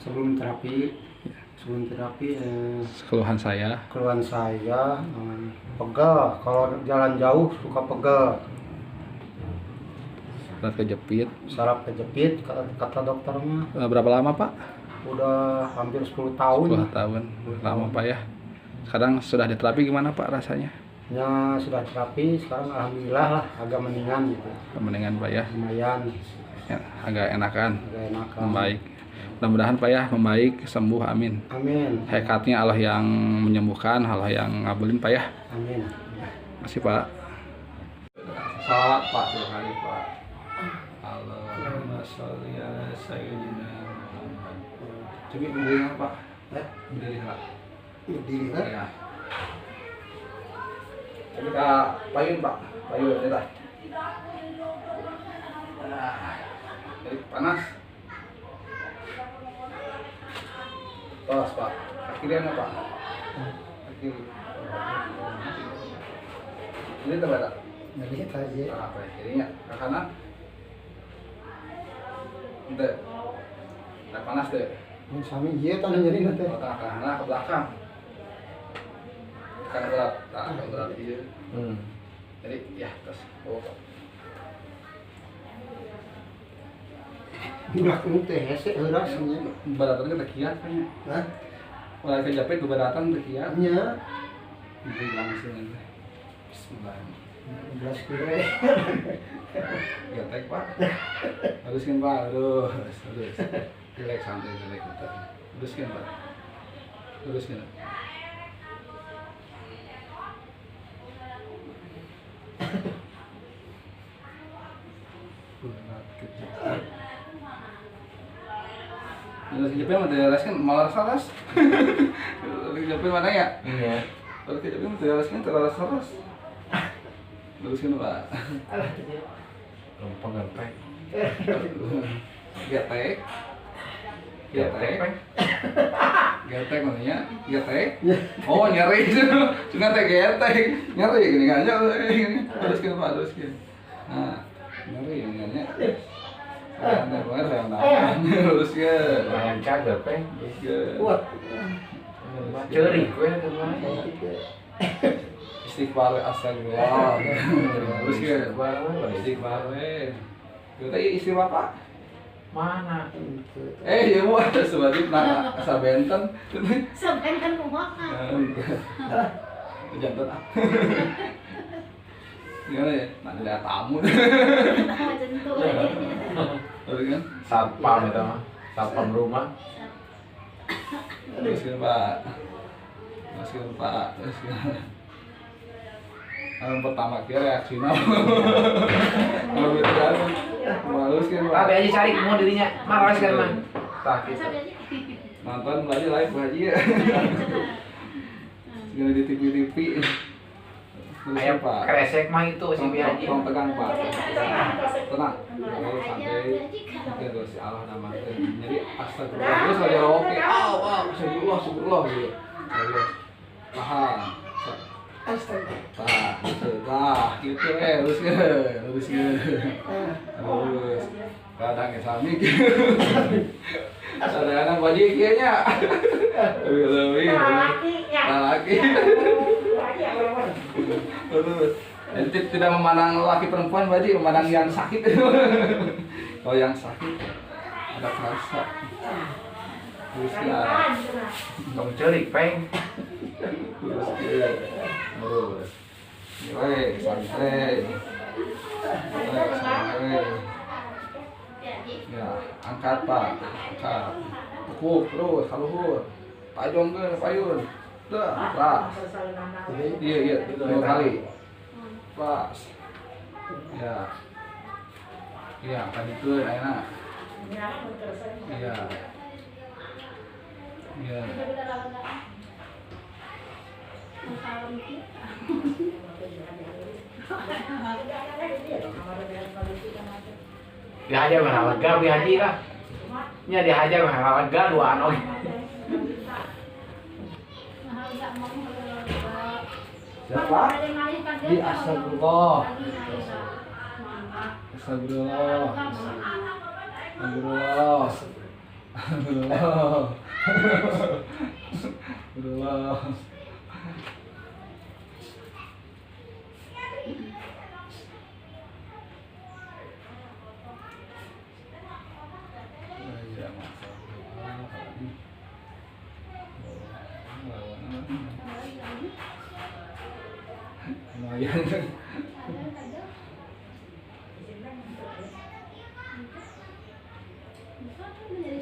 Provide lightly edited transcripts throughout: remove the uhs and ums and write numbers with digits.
sebelum terapi Keluhan saya. Pegel, kalau jalan jauh suka pegel, Saraf kejepit. kata dokternya. Berapa lama Pak? Udah hampir 10 tahun. 10 tahun. Lama Pak ya. Sekarang sudah diterapi gimana Pak rasanya? Ya sudah terapi, sekarang alhamdulillah lah agak mendingan gitu. Mendingan Pak ya. Lumayan. Ya, agak enakan. Membaik. Membaik. Mudah-mudahan Pak ya membaik, sembuh, amin. Amin. Hakikatnya Allah yang menyembuhkan, Allah yang ngabulin Pak ya. Amin. Makasih Pak. Salawat Pak 2 kali Pak. Allahumma sholli ala sayyidina Muhammad. Coba berdiri Pak. Berdiri Pak. Berdiri kan? Ya. Coba Kak payun Pak. Payun ya dah. Jadi panas. Tos Pak. Kirian Pak. Kiri. Ini coba tak? Jadi aja. Apa kirinya? Ke kanan. Ente. Tak panas deh. Sami dia tanah jadi nanti. Ke kanan, ke belakang. Tekan berat. Tak berat dia. Jadi ya terus. Oh. Belakang teh hese rasanya. Beratan ke tekian kayaknya. Hah? Mulai kejepit ke beratan tekian. Nya. Jadi langsung aja. Bismillahirrahmanirrahim. 11 kilo. Getek Pak. Haluskan Pak, terus. Relax santai relax kita. Teruskan Pak. Teruskan. Kejepit mah tidak kan malah saras. Kejepit mana ya? Iya. Kalau kejepit mah tidak kan terlalu saras. Teruskan Pak. Gampang gampang. Getek. Getek namanya. Getek. Oh nyeri itu. Cuma teh getek. Nyeri gini aja. Teruskan Pak, teruskan. Nah, nyeri gini aja. Santai banget sayang. Teruskan. Lancar gampang. Teruskan. Kuat. Ceri gue teman. Istighfar astagfirullah. Teruskan. Istighfar. Kita istighfar Pak. Mana? Ya buat sebagai sabenten. Sabenten kumaha? Jantan ah. Gimana ya? Nanti ada tamu. Terus kan? Satpam itu mah. Satpam rumah. Terus kan Pak. Pertama kira reaksinya. Kalau gitu kan. Malus kan Pak. Tapi aja cari mau dirinya. Malas kan mah. Tah gitu. Nonton lagi live Haji ya. Segala di TV. Ayam Pak. kresek mah itu si Biaji. Tolong tegang Pak. Tenang. Kalau santai. Mungkin terus Allah nama. Jadi astagfirullah. Terus lagi oke. Subhanallah gitu. Tahan. Astagfirullah. Gitu lurus. Kadang ke sami. Sadana baji kayaknya. Lebih. Laki. Jadi tidak memandang laki perempuan baji, memandang yang sakit. Kalau yang sakit ada kerasa. Terus ya. Kamu ceri peng. Terus. Santai. Ya, angkat Pak. Angkat. Tekuk terus, haluhur. Pajong ke payun. Dah, pas. Iya, 2 kali. Pas. Ya. Iya, angkat itu enak. Iya. Iya. Dihajar mah lega Biaji kah? Nya dihajar mah lega duaan oge. Siapa? Di astagfirullah. Astagfirullah. Alhamdulillah. Alhamdulillah. Ya, lumayan.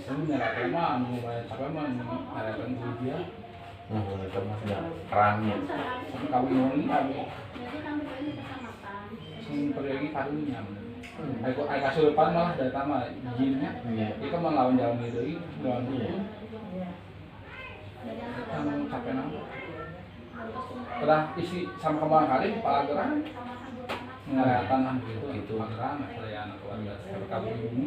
Ini nyalakan mah, lumayan capek mah, nyalakan dia. Itu mah sudah kerangnya. Kawin ini ada. Pergi karunya. Aku kasurupan malah datang mah jinnya. Itu melawan jalan itu, lawan dia. Kamu capek nama. Setelah isi sama kembang kali, kepala gerah. Ngeliat tanah gitu, gerah, saya anak keluarga, kamu ini.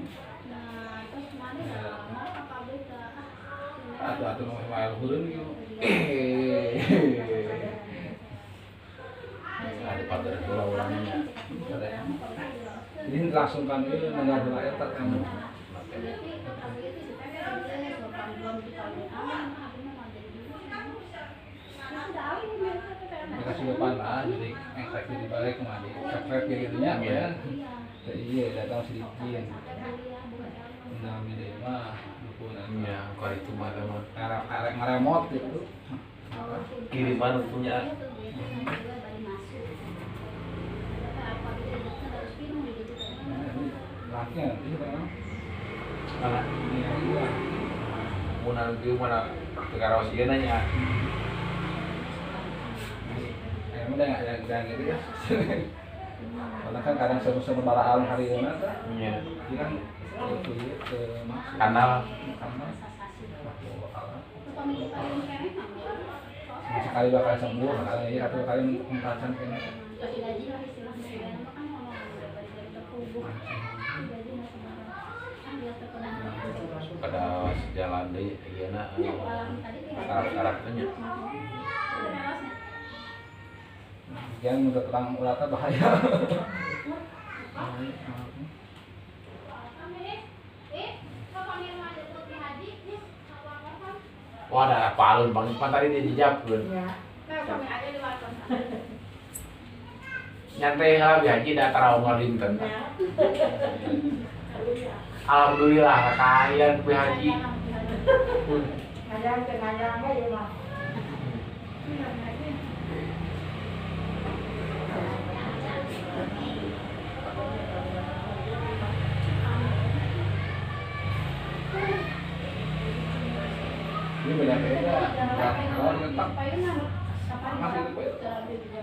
Atau mau main hurun gitu. Ada pada orangnya. Ini langsung kami negara air tak kamu. Kasih depan lah, jadi efek di balik kemana? Efek gitu nya, ya. Iya, datang sedikit. Nami deh mah, dukungan. Ya, kalau itu mah memang Arek ngeremot gitu. kiriman punya. Raknya, ini kan? Mana? Ini yang dua. Mau nanti mana kekarawas dia nanya. Emang udah nggak gitu ya? Karena kan kadang seru-seru barahan hari ini Iya. dia kan itu ke masuk Kanal. kanal sekali dua kali sembuh kali atau kali mentasan kayaknya Pada jalan deh, iya nak karakternya. yang udah terang urata bahaya. Wah, ada palun bang Ipan tadi dia dijawab kan. Nyantai lah haji dah tarawih dinten. Alhamdulillah kalian pi haji. Ini banyak beda kalau tentang masih itu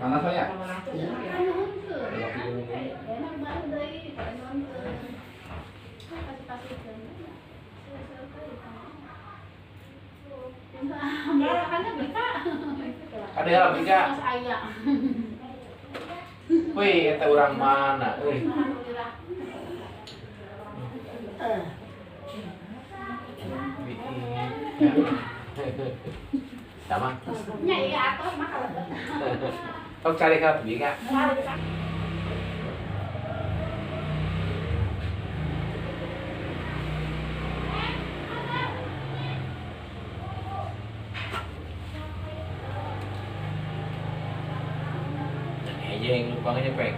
panas saya Ada hal bisa. Wih, eta urang mana? Sama. Kau cari ke Bika. Aja yang lupa ngepek.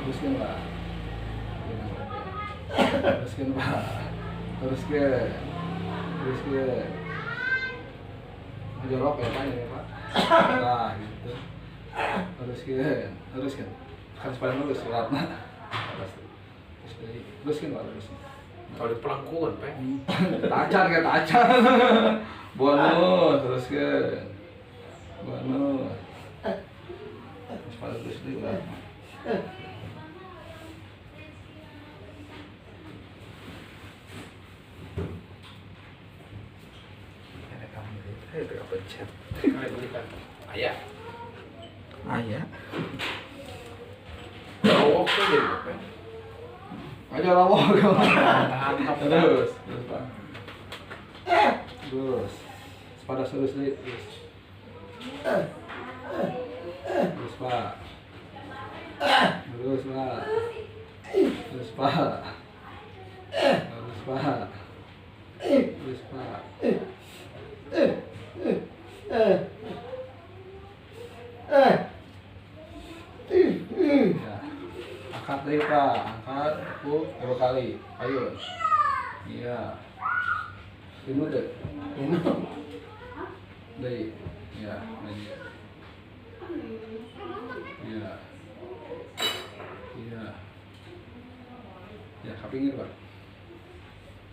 teruskan pak teruskan pak teruskan jorok ya pak ya pak nah gitu teruskan harus pada lurus ratna teruskan pak teruskan Kalau di pelangkuan, Pak. tacar kayak tacar bonus teruskan bonus harus pada lurus dulu ratna Pencet. Ayah. ayah Oh, oke deh, Pak. aja rawol Terus. terus pak terus pada terus nih terus pak terus pak terus Pak. Lurus Pak. Lurus Pak. Ya. Angkat deh Pak, angkat pukul 2 kali. Ayo. Iya. Ini deh. Ini. Deh. Ya, lagi. Iya. Iya. Ya, ke pinggir Pak.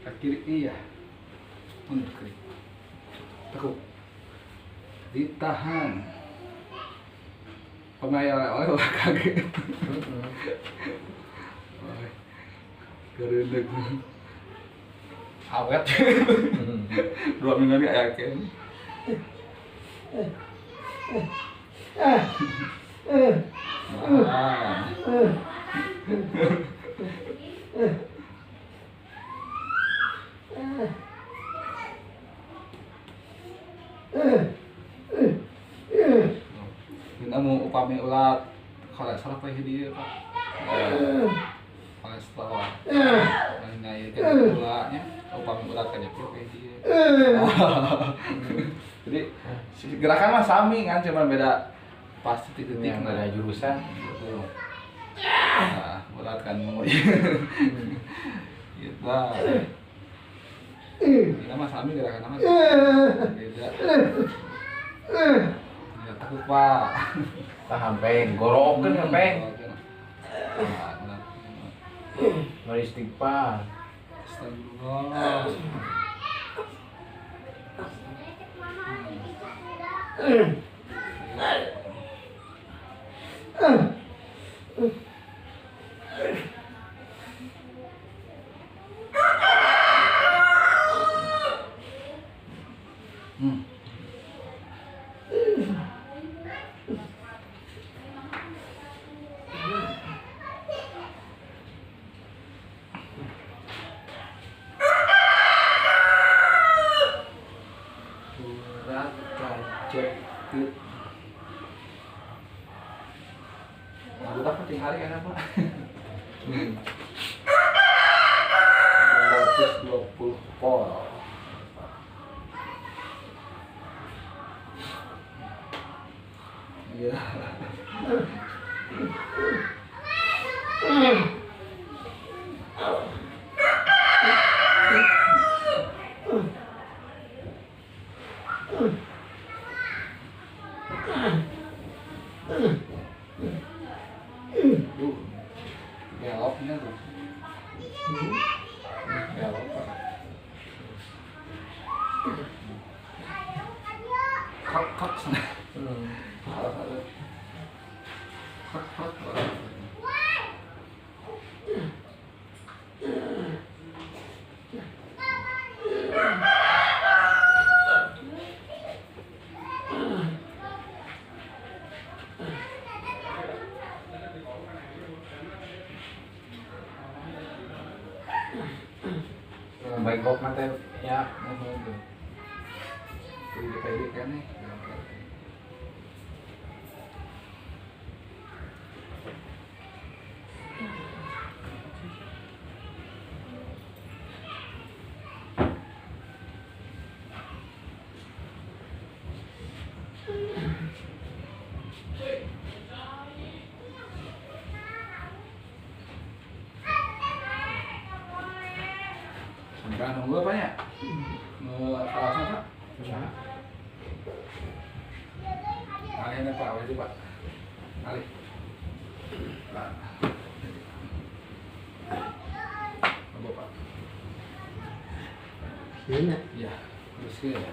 Ke kiri iya. Mundur kiri. Tekuk. Ditahan. Pemain oleh kaget. Gerendek. Awet. 2 minggu ini yakin. Kita mau upami ulat kolesterol apa dia Pak? Kolesterol. Nah itu ulatnya upami ulat kan kayak dia. Jadi gerakan mah sami kan, cuma beda pas titik-titik. Yang ada jurusan. Nah, ulat kan mau kita. Kita mah sami gerakan apa? Beda. Ya takut Pak. Paham peng, gorokeun ya peng. Mari istighfar. Astagfirullah. Surat kaca. Udah penting hari kan Pak? 220 pol. Iya. Beloknya tuh. Belok Pak. Kok sana. Kok. Baik kok mate ya. Udah pede kan nih. Sampai nunggu apa ya? Kelas apa? Kalian Pak, apa itu Pak? Kali. Pak. Apa Pak? Ini. Iya, terus ke ya.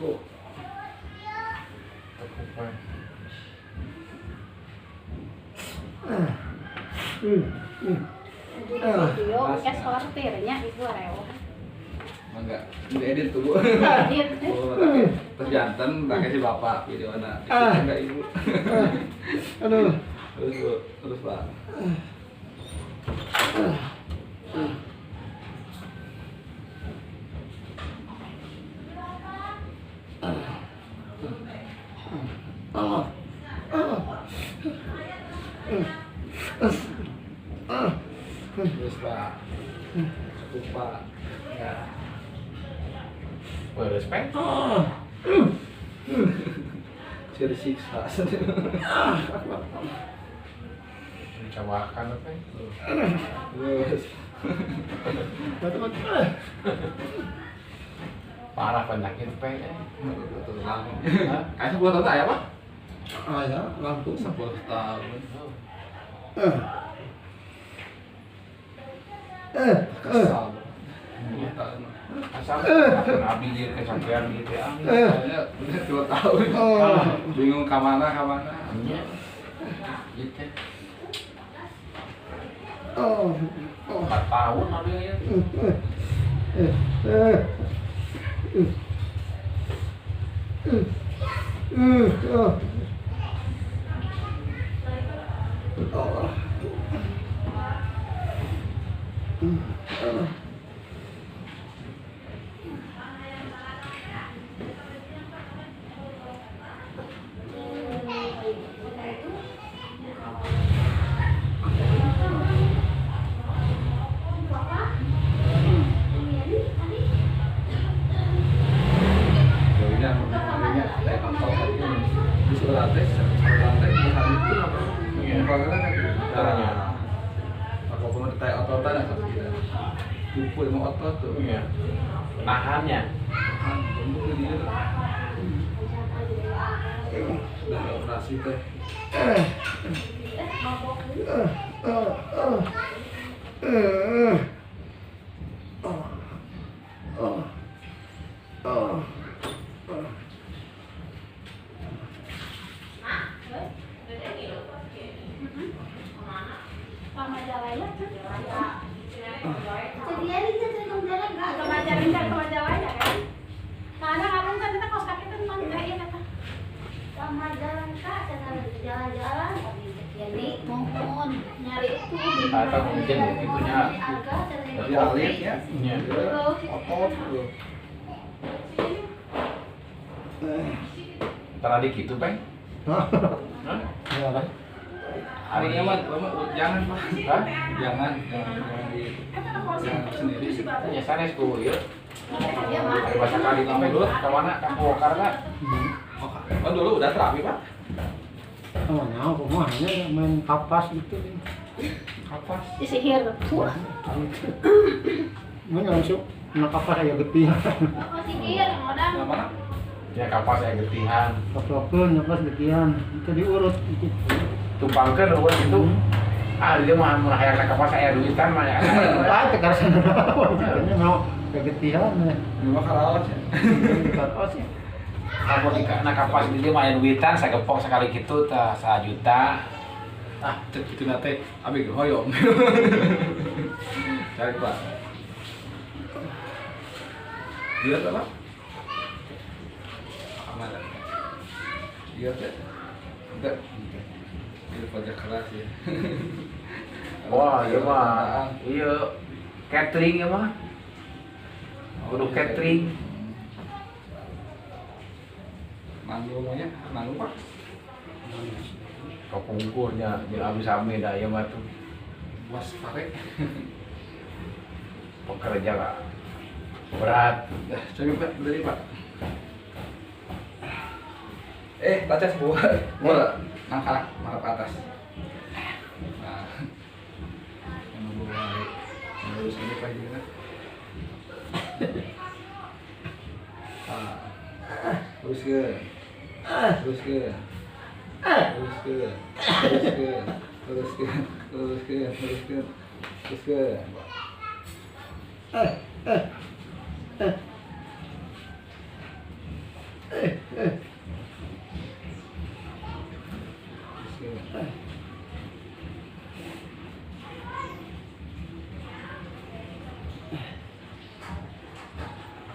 Oh. Video kayak sortirnya itu rewel. Enggak, diedit tuh. Edit. Oh, terus jantan pakai si bapak video anak. Enggak ibu. Aduh. Terus Pak. Terus Pak. Cukup Pak. Ya. Respect. Saya disiksa. Mencawakan apa? Terus. Parah penyakit Pak. Betul lama. Hah? Kayak 10 tahun tak ya Pak? Ah ya, lampu. 10 tahun. Kesal. 10 tahun. Asal Abi dia kecapean gitu ya. Kayaknya udah 2 tahun. Bingung kemana. Iya. Gitu. 4 tahun ada ya. Jadinya makanya kayak kantor tadi disuruh lantai hari itu apa? Iya. Bagaimana kan? Caranya. Aku pernah ditanya otot ada satu kita. Kumpul sama otot tuh. Iya. Nahannya. Kan untuk dia tuh. Sudah ada operasi teh. Sama jalannya kan? Jadi kita tergantung jalan nggak? Sama jalan kan, sama jalannya kan? Kadang abang kan kita kos kaki kan memang kayak iya kata. Sama jalan kak, jalan-jalan. Jadi mohon nyari itu. Atau mungkin itunya Jadi alit ya. Iya. Otot tuh. Ntar adik gitu, Peng. Hah? Ya kan. Hari Hari amat, jangan Pak. Hah? Jangan sendiri. Ya sanes ku ya. Hari bahasa kali sampai dulu ke mana? Ke Bokar kan? Oh dulu udah terapi Pak? Oh, nah, rumahnya main kapas itu. Kapas. Disihir. Mana langsung nak kapas saya getih. Sihir, modal. Yang mana? Ya kapas saya getihan. Kapas kapas getihan. Itu diurut itu. Tumpangkeun eueuh gitu. Ah dia mah mun hayang kapas saya duitan mah ya. Ah, tekar sana. Ini mau kegetihan. Memang karawas ya. Kapas ya. Kalau di kapas dia mah aya duitan sagepok sekali kitu tah 1 juta. Ah, cek itu nate, abi hoyong. Cari Pak. Dia apa? Mana? Dia teh. Enggak. Itu pajak keras ya. Wah, iya mah. Iya. Catering ya mah. Kudu catering. Manggungnya, manggung Pak. Kapungkurnya jeung abdi sami da ieu mah tuh. Bos pare. Pekerja lah. Berat. Dah, coba Pak, beli Pak. Baca sebuah. Bola. Angkat ke atas. Nah. Yang bawa terus ini Pak juga. Terus ke. Terus ke. Terus ke. Terus ke. Terus ke. Terus ke. Terus ke. Terus ke.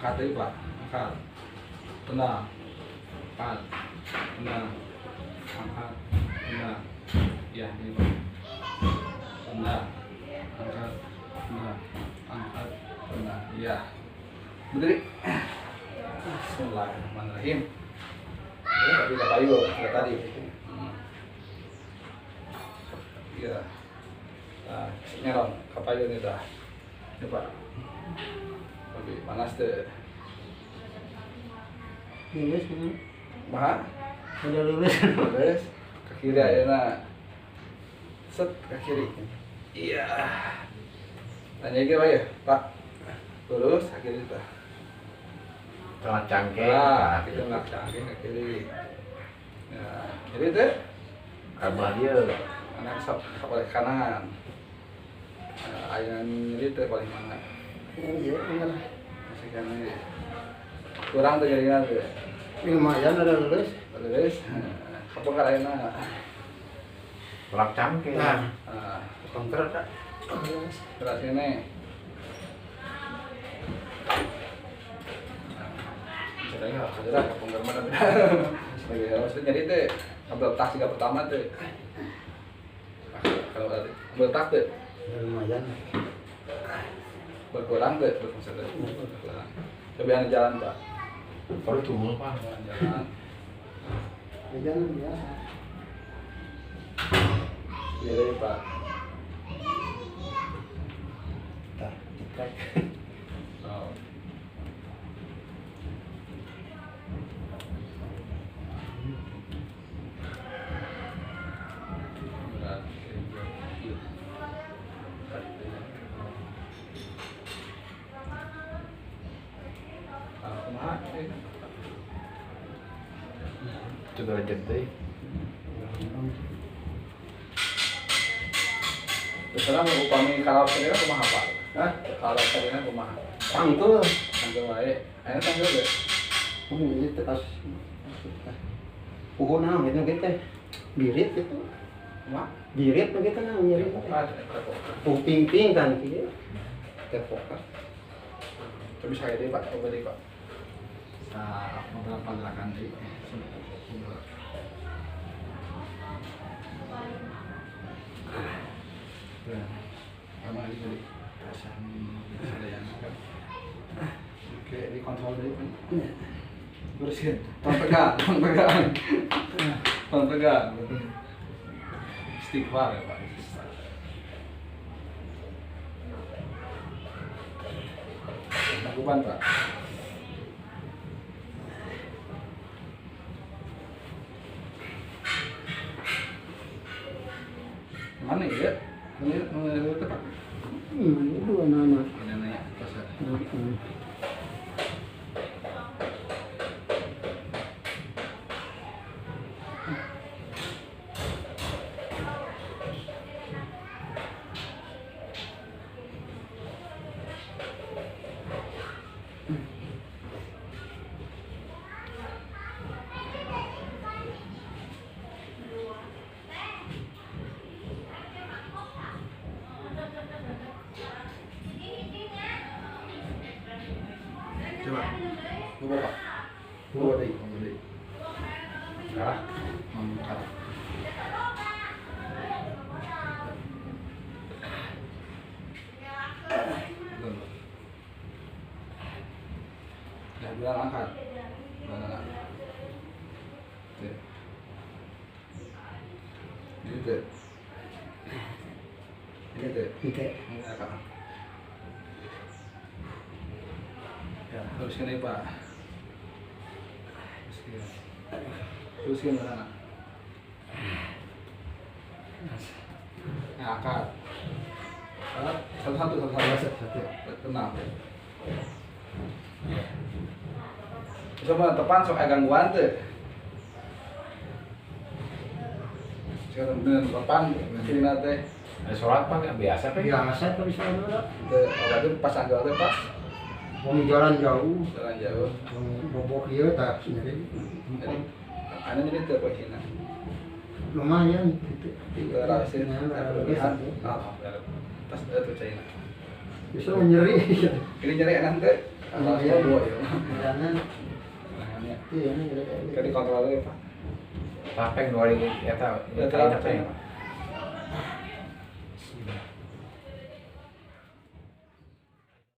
Angkat tadi Pak, angkat. Tenang. Angkat. Tenang. Angkat. Tenang. Ya, ini Pak. Tenang. Angkat. Tenang. Angkat. Tenang. Ya. Berdiri. Bismillahirrahmanirrahim. Ini tapi kata ayo, kata tadi. Ya. Nah, nyerong kapayo nih dah. Ini Pak. Lebih panas deh. Lulus kan? Mah, Udah lulus. terus ke kiri aja nah. Set ke kiri. Iya. Tanya gitu ya, Pak. Lurus ke kiri dah. Tengah cangkeng. Nah, kita nggak cangkeng ke kiri. Ya, kiri deh. Abah dia. Anak sok paling kanan. Ayam nyeri teh paling mana? Iya, enggak. Masih kanan. Kurang tuh jadinya tuh. Lumayan udah lulus. Terus, apa karena? Tengah cangkeng. Nah, Ah, kontra tak? terus sini. Caranya ada kapungker mana? Sebagai harus jadi teh. Ambil tas juga pertama tuh. Kalau ambil tas tuh. Lumayan. Berkurang deh, berfungsi deh. Berkurang. Coba yang jalan Pak. Baru tumul Pak. Jalan. Jangan biasa. Iya Pak. Tak, cetek. Oh. Coba aja deh. Terserah mau upami kalau sendiri rumah apa? Hah? Kalau sendiri rumah. Tangtul. Tanggal wae. Ayo tanggal deh. Ini tekas. Puhun nah, gitu kita. Birit itu. Rumah. Birit begitu nah, nyeri. Ping-ping kan gitu. Terfokus. Coba saya deh Pak, coba deh Pak. Nah, beberapa gerakan di sama lagi tadi perasaan ada yang oke dikontrol dulu kan bersih pegang istighfar ya Pak. Lakukan Pak. Mana ya? Ini itu Pak. Itu anak-anak. Ada nanya pasar. Coba. Coba Pak. Coba deh, coba deh. Sekarang mengangkat. Ya, bilang angkat. Bilang angkat. Tuh. Ini tuh. Ini tuh. Gitu. Ini angkat. Ya, teruskan nih Pak. Teruskan ke sana. Ya, angkat. Satu-satu. Tenang. Coba tepan sok gangguan tuh. Sekarang bener tepan sini nanti. Sholat Pak nggak biasa Pak. Biasa tuh bisa dulu. Itu pas anggal tuh pas Mau jalan jauh. jalan jauh. Bobok dia tak sendiri. Jadi, anu jadi tuh posisinya. Lumayan gitu. Rasin, berlebihan. Nah, Tas itu China. bisa nyeri. Ini nyari enak tuh. Kalau Iya. bawa ya. Jangan. Tangannya. Iya, ini Kan dikontrol aja Pak. Tapeng 2 ya tahu. Ya, Tahu tahu. apa ya Pak?